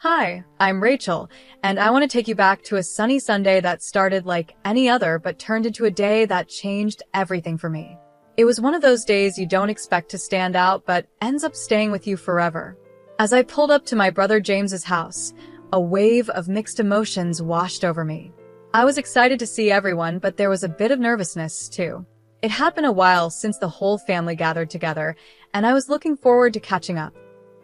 Hi, I'm Rachel, and I want to take you back to a sunny Sunday that started like any other but turned into a day that changed everything for me. It was one of those days you don't expect to stand out but ends up staying with you forever. As I pulled up to my brother James's house, a wave of mixed emotions washed over me. I was excited to see everyone, but there was a bit of nervousness too. It had been a while since the whole family gathered together, and I was looking forward to catching up.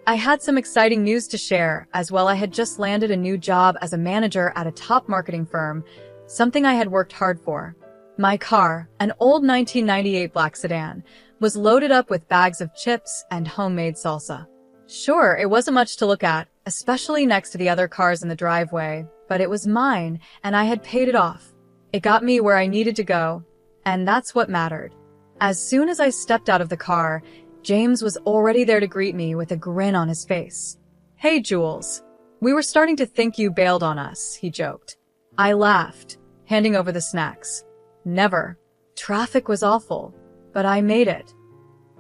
I had some exciting news to share, as well. I had just landed a new job as a manager at a top marketing firm, something I had worked hard for. My car, an old 1998 black sedan, was loaded up with bags of chips and homemade salsa. Sure, it wasn't much to look at, especially next to the other cars in the driveway, but it was mine, and I had paid it off. It got me where I needed to go, and that's what mattered. As soon as I stepped out of the car, James was already there to greet me with a grin on his face. "Hey, Jules. We were starting to think you bailed on us," he joked. I laughed, handing over the snacks. Never. Traffic was awful, but I made it.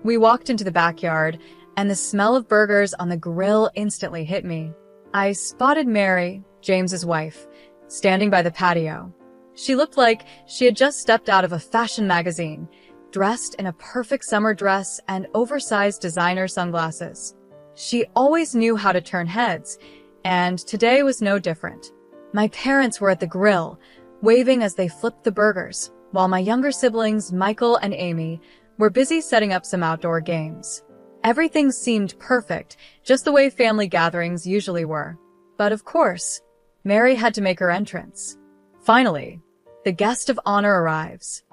We walked into the backyard, and the smell of burgers on the grill instantly hit me. I spotted Mary, James's wife, standing by the patio. She looked like she had just stepped out of a fashion magazine, dressed in a perfect summer dress and oversized designer sunglasses. She always knew how to turn heads, and today was no different. My parents were at the grill, waving as they flipped the burgers, while my younger siblings, Michael and Amy, were busy setting up some outdoor games. Everything seemed perfect, just the way family gatherings usually were. But of course, Mary had to make her entrance. Finally, the guest of honor arrives.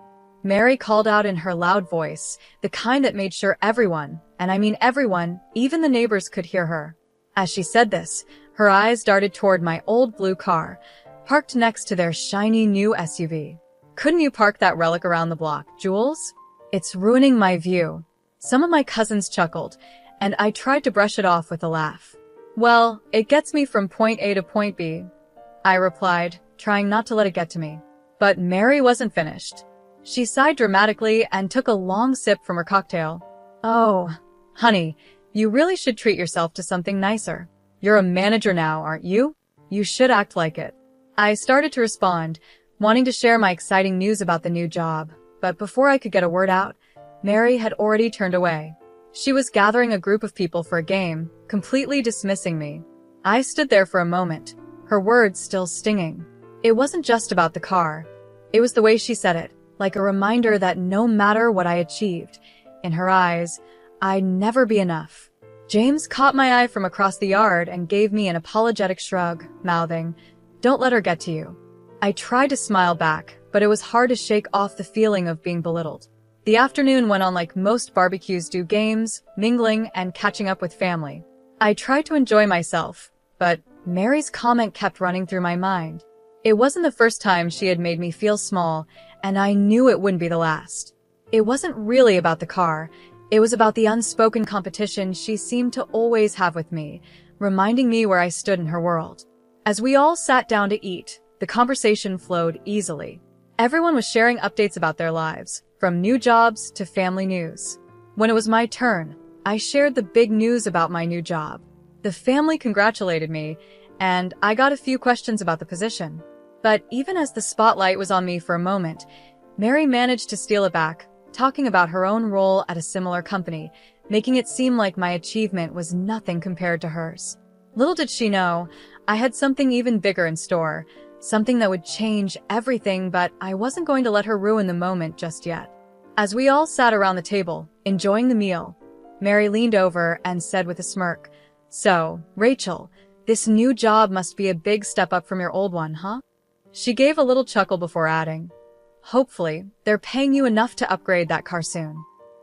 Mary called out in her loud voice, the kind that made sure everyone, and I mean everyone, even the neighbors, could hear her. As she said this, her eyes darted toward my old blue car, parked next to their shiny new SUV. "Couldn't you park that relic around the block, Jules? It's ruining my view." Some of my cousins chuckled, and I tried to brush it off with a laugh. "Well, it gets me from point A to point B," I replied, trying not to let it get to me. But Mary wasn't finished. She sighed dramatically and took a long sip from her cocktail. "Oh, honey, you really should treat yourself to something nicer. You're a manager now, aren't you? You should act like it." I started to respond, wanting to share my exciting news about the new job, but before I could get a word out, Mary had already turned away. She was gathering a group of people for a game, completely dismissing me. I stood there for a moment, her words still stinging. It wasn't just about the car. It was the way she said it, like a reminder that no matter what I achieved, in her eyes, I'd never be enough. James caught my eye from across the yard and gave me an apologetic shrug, mouthing, "Don't let her get to you." I tried to smile back, but it was hard to shake off the feeling of being belittled. The afternoon went on like most barbecues do, games, mingling, and catching up with family. I tried to enjoy myself, but Mary's comment kept running through my mind. It wasn't the first time she had made me feel small, and I knew it wouldn't be the last. It wasn't really about the car. It was about the unspoken competition she seemed to always have with me, reminding me where I stood in her world. As we all sat down to eat, the conversation flowed easily. Everyone was sharing updates about their lives, from new jobs to family news. When it was my turn, I shared the big news about my new job. The family congratulated me, and I got a few questions about the position. But even as the spotlight was on me for a moment, Mary managed to steal it back, talking about her own role at a similar company, making it seem like my achievement was nothing compared to hers. Little did she know, I had something even bigger in store, something that would change everything, but I wasn't going to let her ruin the moment just yet. As we all sat around the table, enjoying the meal, Mary leaned over and said with a smirk, "So, Rachel, this new job must be a big step up from your old one, huh?" She gave a little chuckle before adding, "Hopefully, they're paying you enough to upgrade that car soon."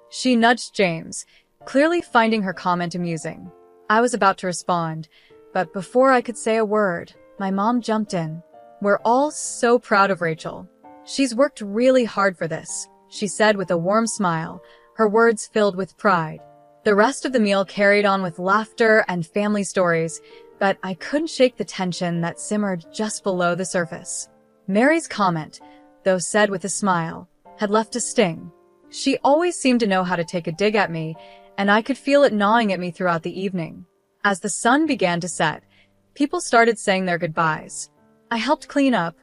She nudged James, clearly finding her comment amusing. I was about to respond, but before I could say a word, my mom jumped in. "We're all so proud of Rachel. She's worked really hard for this," she said with a warm smile, her words filled with pride. The rest of the meal carried on with laughter and family stories, but I couldn't shake the tension that simmered just below the surface. Mary's comment, though said with a smile, had left a sting. She always seemed to know how to take a dig at me, and I could feel it gnawing at me throughout the evening. As the sun began to set, People started saying their goodbyes. I helped clean up,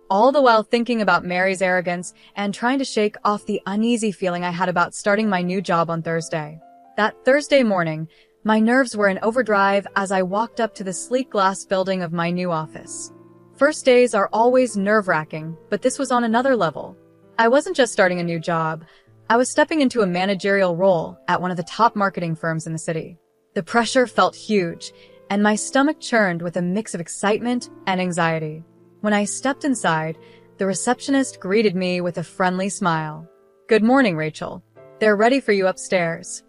all the while thinking about Mary's arrogance and trying to shake off the uneasy feeling I had about starting my new job on Thursday. That Thursday morning, my nerves were in overdrive as I walked up to the sleek glass building of my new office. First days are always nerve-wracking, but this was on another level. I wasn't just starting a new job. I was stepping into a managerial role at one of the top marketing firms in the city. The pressure felt huge, and my stomach churned with a mix of excitement and anxiety. When I stepped inside, the receptionist greeted me with a friendly smile. "Good morning, Rachel. They're ready for you upstairs."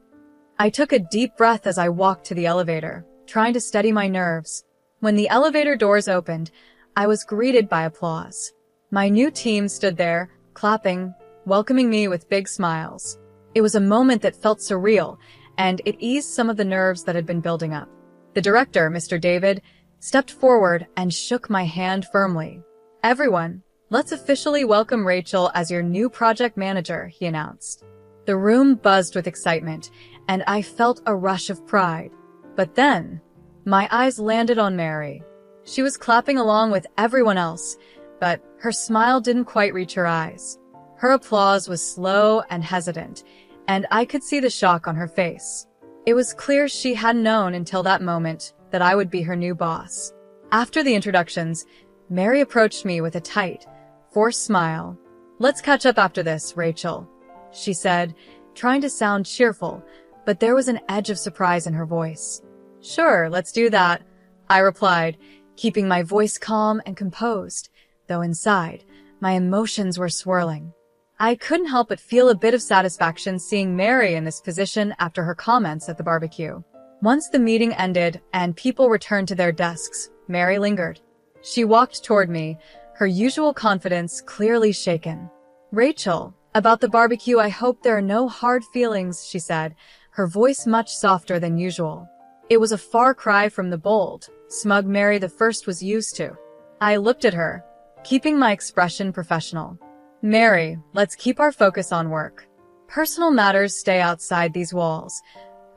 I took a deep breath as I walked to the elevator, trying to steady my nerves. When the elevator doors opened, I was greeted by applause. My new team stood there, clapping, welcoming me with big smiles. It was a moment that felt surreal, and it eased some of the nerves that had been building up. The director, Mr. David, stepped forward and shook my hand firmly. "Everyone, let's officially welcome Rachel as your new project manager," he announced. The room buzzed with excitement, and I felt a rush of pride. But then, my eyes landed on Mary. She was clapping along with everyone else, but her smile didn't quite reach her eyes. Her applause was slow and hesitant, and I could see the shock on her face. It was clear she hadn't known until that moment that I would be her new boss. After the introductions, Mary approached me with a tight, forced smile. "Let's catch up after this, Rachel," she said, trying to sound cheerful, but there was an edge of surprise in her voice. "Sure, let's do that," I replied, keeping my voice calm and composed, though inside, my emotions were swirling. I couldn't help but feel a bit of satisfaction seeing Mary in this position after her comments at the barbecue. Once the meeting ended and people returned to their desks, Mary lingered. She walked toward me, her usual confidence clearly shaken. "Rachel, about the barbecue, I hope there are no hard feelings," she said, her voice much softer than usual. It was a far cry from the bold, smug Mary the First was used to. I looked at her, keeping my expression professional. "Mary, let's keep our focus on work. Personal matters stay outside these walls,"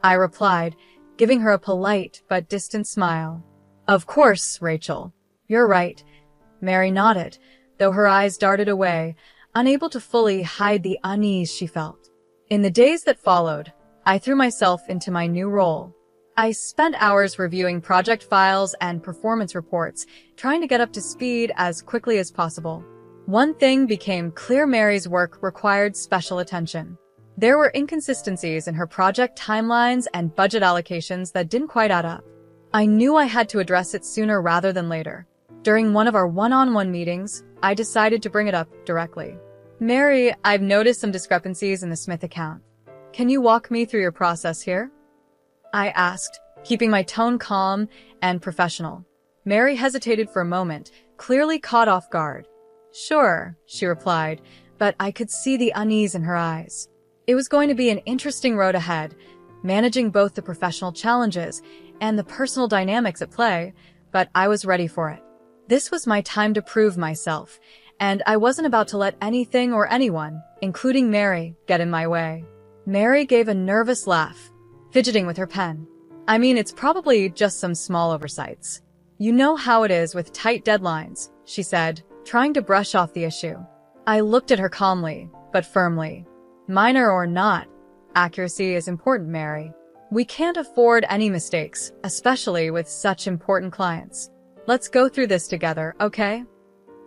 I replied, giving her a polite but distant smile. "Of course, Rachel. You're right," Mary nodded, though her eyes darted away, unable to fully hide the unease she felt. In the days that followed, I threw myself into my new role. I spent hours reviewing project files and performance reports, trying to get up to speed as quickly as possible. One thing became clear: Mary's work required special attention. There were inconsistencies in her project timelines and budget allocations that didn't quite add up. I knew I had to address it sooner rather than later. During one of our one-on-one meetings, I decided to bring it up directly. "Mary, I've noticed some discrepancies in the Smith account. Can you walk me through your process here?" I asked, keeping my tone calm and professional. Mary hesitated for a moment, clearly caught off guard. "Sure," she replied, but I could see the unease in her eyes. It was going to be an interesting road ahead, managing both the professional challenges and the personal dynamics at play, but I was ready for it. This was my time to prove myself, and I wasn't about to let anything or anyone, including Mary, get in my way. Mary gave a nervous laugh, fidgeting with her pen. "I mean, it's probably just some small oversights. You know how it is with tight deadlines," she said, trying to brush off the issue. I looked at her calmly, but firmly. "Minor or not, accuracy is important, Mary. We can't afford any mistakes, especially with such important clients. Let's go through this together, okay?"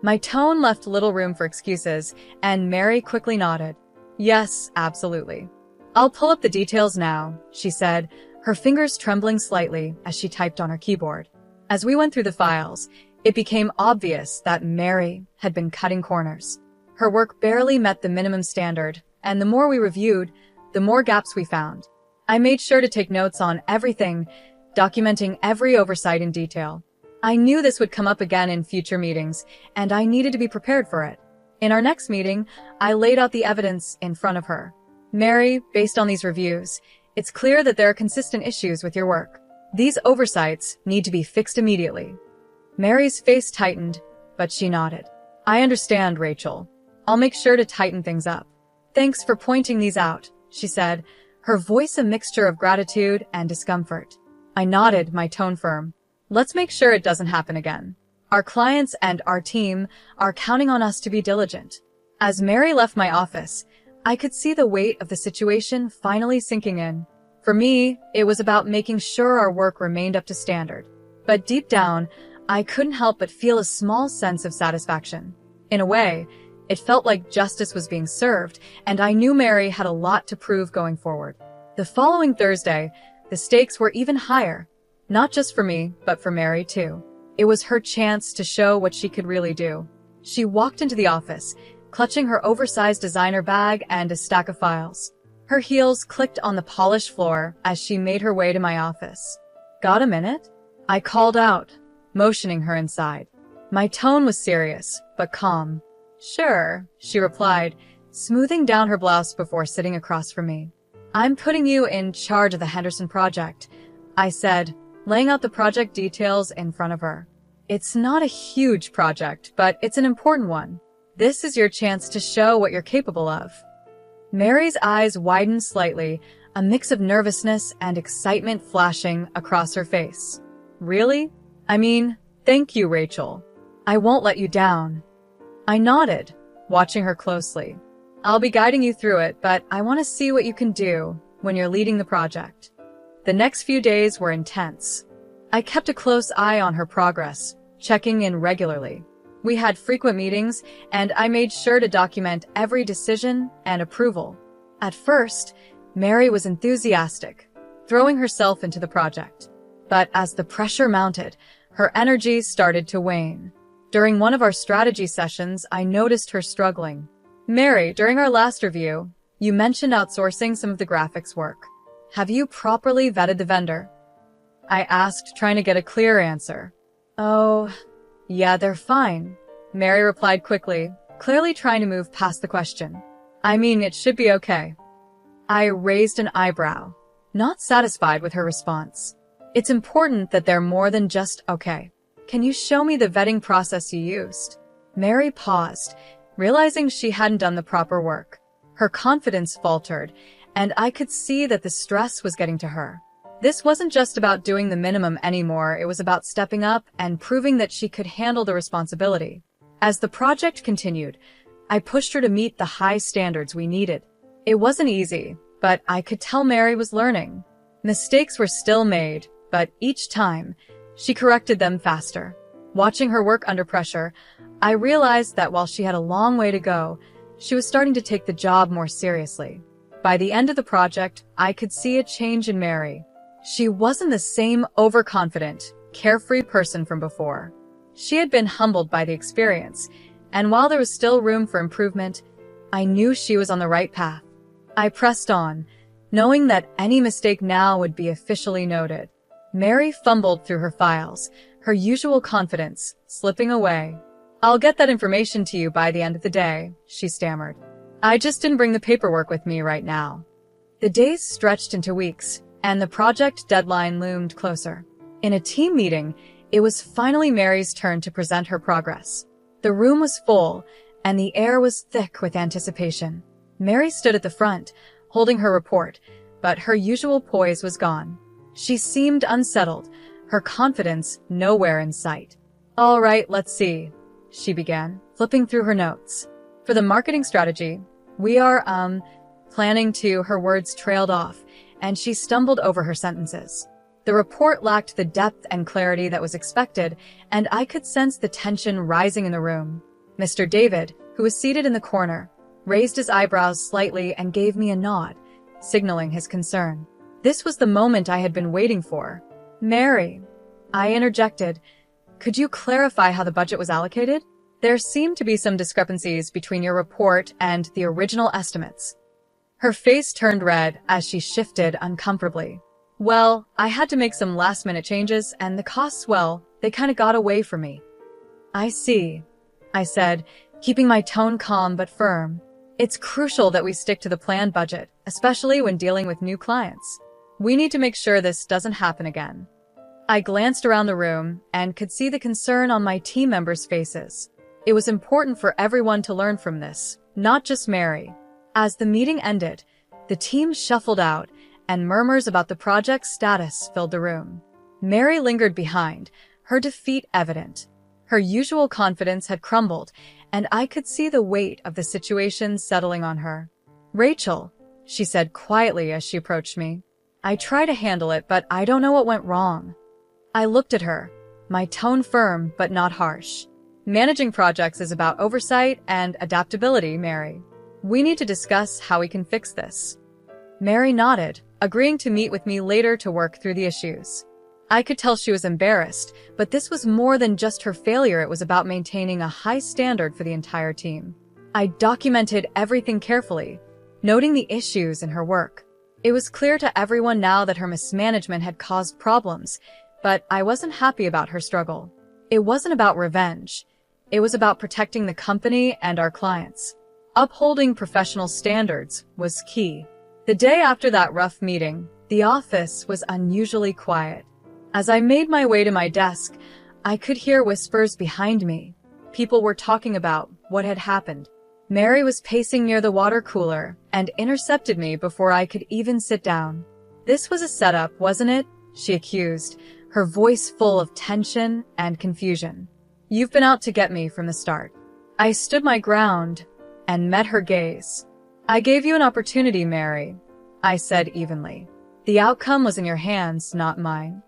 My tone left little room for excuses, and Mary quickly nodded. "Yes, absolutely. I'll pull up the details now," she said, her fingers trembling slightly as she typed on her keyboard. As we went through the files, it became obvious that Mary had been cutting corners. Her work barely met the minimum standard, and the more we reviewed, the more gaps we found. I made sure to take notes on everything, documenting every oversight in detail. I knew this would come up again in future meetings, and I needed to be prepared for it. In our next meeting, I laid out the evidence in front of her. "Mary, based on these reviews, it's clear that there are consistent issues with your work. These oversights need to be fixed immediately." Mary's face tightened, but she nodded. "I understand, Rachel. I'll make sure to tighten things up. Thanks for pointing these out," she said, her voice a mixture of gratitude and discomfort. I nodded, my tone firm. Let's make sure it doesn't happen again. Our clients and our team are counting on us to be diligent. As Mary left my office, I could see the weight of the situation finally sinking in. For me, it was about making sure our work remained up to standard. But deep down, I couldn't help but feel a small sense of satisfaction. In a way, it felt like justice was being served, and I knew Mary had a lot to prove going forward. The following Thursday, the stakes were even higher. Not just for me, but for Mary too. It was her chance to show what she could really do. She walked into the office, clutching her oversized designer bag and a stack of files. Her heels clicked on the polished floor as she made her way to my office. "Got a minute?" I called out, motioning her inside. My tone was serious, but calm. "Sure," she replied, smoothing down her blouse before sitting across from me. "I'm putting you in charge of the Henderson project," I said, laying out the project details in front of her. "It's not a huge project, but it's an important one. This is your chance to show what you're capable of." Mary's eyes widened slightly, a mix of nervousness and excitement flashing across her face. "Really? I mean, thank you, Rachel. I won't let you down." I nodded, watching her closely. "I'll be guiding you through it, but I want to see what you can do when you're leading the project." The next few days were intense. I kept a close eye on her progress, checking in regularly. We had frequent meetings, and I made sure to document every decision and approval. At first, Mary was enthusiastic, throwing herself into the project. But as the pressure mounted, her energy started to wane. During one of our strategy sessions, I noticed her struggling. "Mary, during our last review, you mentioned outsourcing some of the graphics work. Have you properly vetted the vendor?" I asked, trying to get a clear answer. "Oh, yeah, they're fine," Mary replied quickly, clearly trying to move past the question. "I mean, it should be okay." I raised an eyebrow, not satisfied with her response. "It's important that they're more than just okay. Can you show me the vetting process you used?" Mary paused, realizing she hadn't done the proper work. Her confidence faltered, and I could see that the stress was getting to her. This wasn't just about doing the minimum anymore, it was about stepping up and proving that she could handle the responsibility. As the project continued, I pushed her to meet the high standards we needed. It wasn't easy, but I could tell Mary was learning. Mistakes were still made, but each time, she corrected them faster. Watching her work under pressure, I realized that while she had a long way to go, she was starting to take the job more seriously. By the end of the project, I could see a change in Mary. She wasn't the same overconfident, carefree person from before. She had been humbled by the experience, and while there was still room for improvement, I knew she was on the right path. I pressed on, knowing that any mistake now would be officially noted. Mary fumbled through her files, her usual confidence slipping away. "I'll get that information to you by the end of the day," she stammered. "I just didn't bring the paperwork with me right now." The days stretched into weeks, and the project deadline loomed closer. In a team meeting, it was finally Mary's turn to present her progress. The room was full, and the air was thick with anticipation. Mary stood at the front, holding her report, but her usual poise was gone. She seemed unsettled, her confidence nowhere in sight. "All right, let's see," she began, flipping through her notes. "For the marketing strategy, we are, planning to," her words trailed off, and she stumbled over her sentences. The report lacked the depth and clarity that was expected, and I could sense the tension rising in the room. Mr. David, who was seated in the corner, raised his eyebrows slightly and gave me a nod, signaling his concern. This was the moment I had been waiting for. "Mary," I interjected, "could you clarify how the budget was allocated? There seemed to be some discrepancies between your report and the original estimates." Her face turned red as she shifted uncomfortably. "Well, I had to make some last-minute changes, and the costs, well, they kind of got away from me." "I see," I said, keeping my tone calm but firm. "It's crucial that we stick to the planned budget, especially when dealing with new clients. We need to make sure this doesn't happen again." I glanced around the room and could see the concern on my team members' faces. It was important for everyone to learn from this, not just Mary. As the meeting ended, the team shuffled out, and murmurs about the project's status filled the room. Mary lingered behind, her defeat evident. Her usual confidence had crumbled, and I could see the weight of the situation settling on her. "Rachel," she said quietly as she approached me. "I try to handle it, but I don't know what went wrong." I looked at her, my tone firm but not harsh. "Managing projects is about oversight and adaptability, Mary. We need to discuss how we can fix this." Mary nodded, agreeing to meet with me later to work through the issues. I could tell she was embarrassed, but this was more than just her failure. It was about maintaining a high standard for the entire team. I documented everything carefully, noting the issues in her work. It was clear to everyone now that her mismanagement had caused problems, but I wasn't happy about her struggle. It wasn't about revenge. It was about protecting the company and our clients. Upholding professional standards was key. The day after that rough meeting, the office was unusually quiet. As I made my way to my desk, I could hear whispers behind me. People were talking about what had happened. Mary was pacing near the water cooler and intercepted me before I could even sit down. "This was a setup, wasn't it?" she accused, her voice full of tension and confusion. "You've been out to get me from the start." I stood my ground and met her gaze. "I gave you an opportunity, Mary," I said evenly. "The outcome was in your hands, not mine."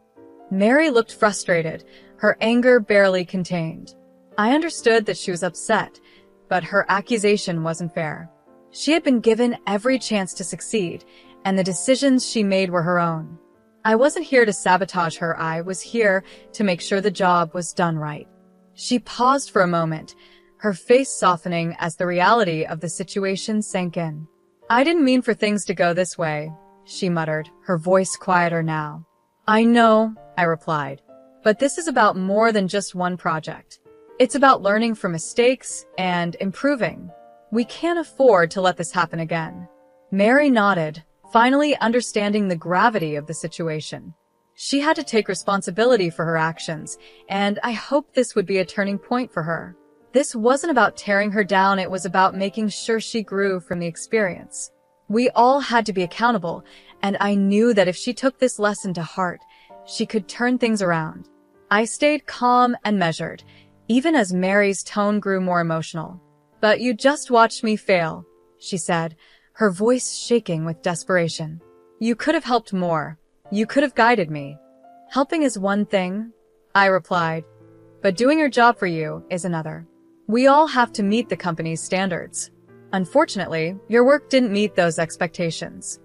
Mary looked frustrated, her anger barely contained. I understood that she was upset, but her accusation wasn't fair. She had been given every chance to succeed, and the decisions she made were her own. I wasn't here to sabotage her, I was here to make sure the job was done right. She paused for a moment, her face softening as the reality of the situation sank in. "I didn't mean for things to go this way," she muttered, her voice quieter now. "I know," I replied, "but this is about more than just one project. It's about learning from mistakes and improving. We can't afford to let this happen again." Mary nodded, finally understanding the gravity of the situation. She had to take responsibility for her actions, and I hoped this would be a turning point for her. This wasn't about tearing her down, it was about making sure she grew from the experience. We all had to be accountable, and I knew that if she took this lesson to heart, she could turn things around. I stayed calm and measured, even as Mary's tone grew more emotional. "But you just watched me fail," she said, her voice shaking with desperation. "You could have helped more. You could have guided me." "Helping is one thing," I replied, "but doing your job for you is another. We all have to meet the company's standards. Unfortunately, your work didn't meet those expectations."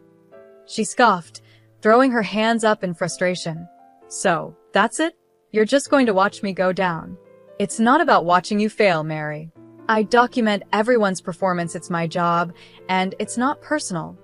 She scoffed, throwing her hands up in frustration. "So, that's it? You're just going to watch me go down?" "It's not about watching you fail, Mary. I document everyone's performance, it's my job, and it's not personal,"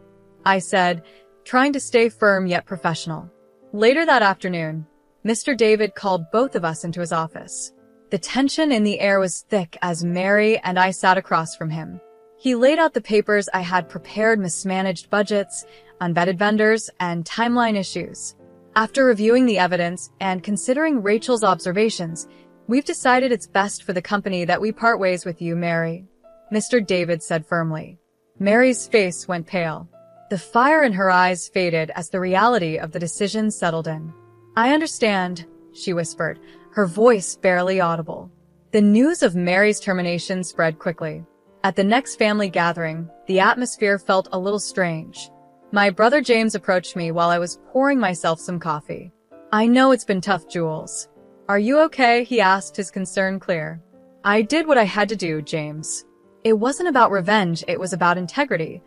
I said, trying to stay firm yet professional. Later that afternoon, Mr. David called both of us into his office. The tension in the air was thick as Mary and I sat across from him. He laid out the papers I had prepared: mismanaged budgets, unvetted vendors, and timeline issues. "After reviewing the evidence and considering Rachel's observations, we've decided it's best for the company that we part ways with you, Mary," Mr. David said firmly. Mary's face went pale. The fire in her eyes faded as the reality of the decision settled in. "I understand," she whispered, her voice barely audible. The news of Mary's termination spread quickly. At the next family gathering, the atmosphere felt a little strange. My brother James approached me while I was pouring myself some coffee. "I know it's been tough, Jules. Are you okay?" he asked, his concern clear. "I did what I had to do, James. It wasn't about revenge, it was about integrity,"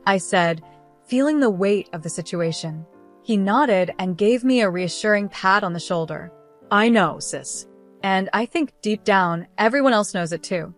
I said, feeling the weight of the situation. He nodded and gave me a reassuring pat on the shoulder. "I know, sis. And I think deep down, everyone else knows it too."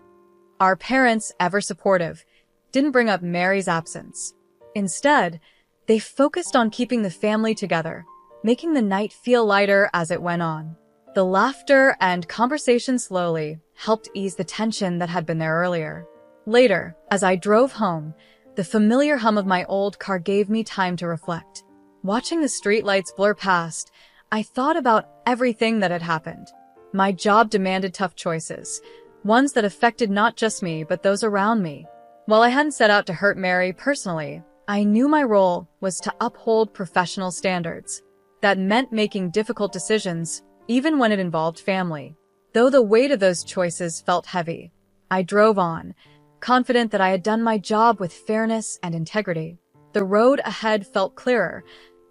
Our parents, ever supportive, didn't bring up Mary's absence. Instead, they focused on keeping the family together, making the night feel lighter as it went on. The laughter and conversation slowly helped ease the tension that had been there earlier. Later, as I drove home, the familiar hum of my old car gave me time to reflect. Watching the streetlights blur past, I thought about everything that had happened. My job demanded tough choices, ones that affected not just me but those around me. While I hadn't set out to hurt Mary personally, I knew my role was to uphold professional standards. that meant making difficult decisions, even when it involved family. Though the weight of those choices felt heavy, I drove on, confident that I had done my job with fairness and integrity. The road ahead felt clearer,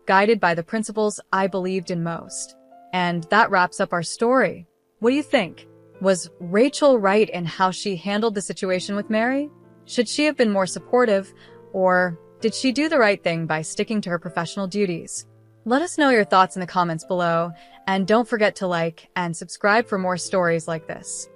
guided by the principles I believed in most. And that wraps up our story. What do you think? Was Rachel right in how she handled the situation with Mary? Should she have been more supportive, or did she do the right thing by sticking to her professional duties? Let us know your thoughts in the comments below, and don't forget to like and subscribe for more stories like this.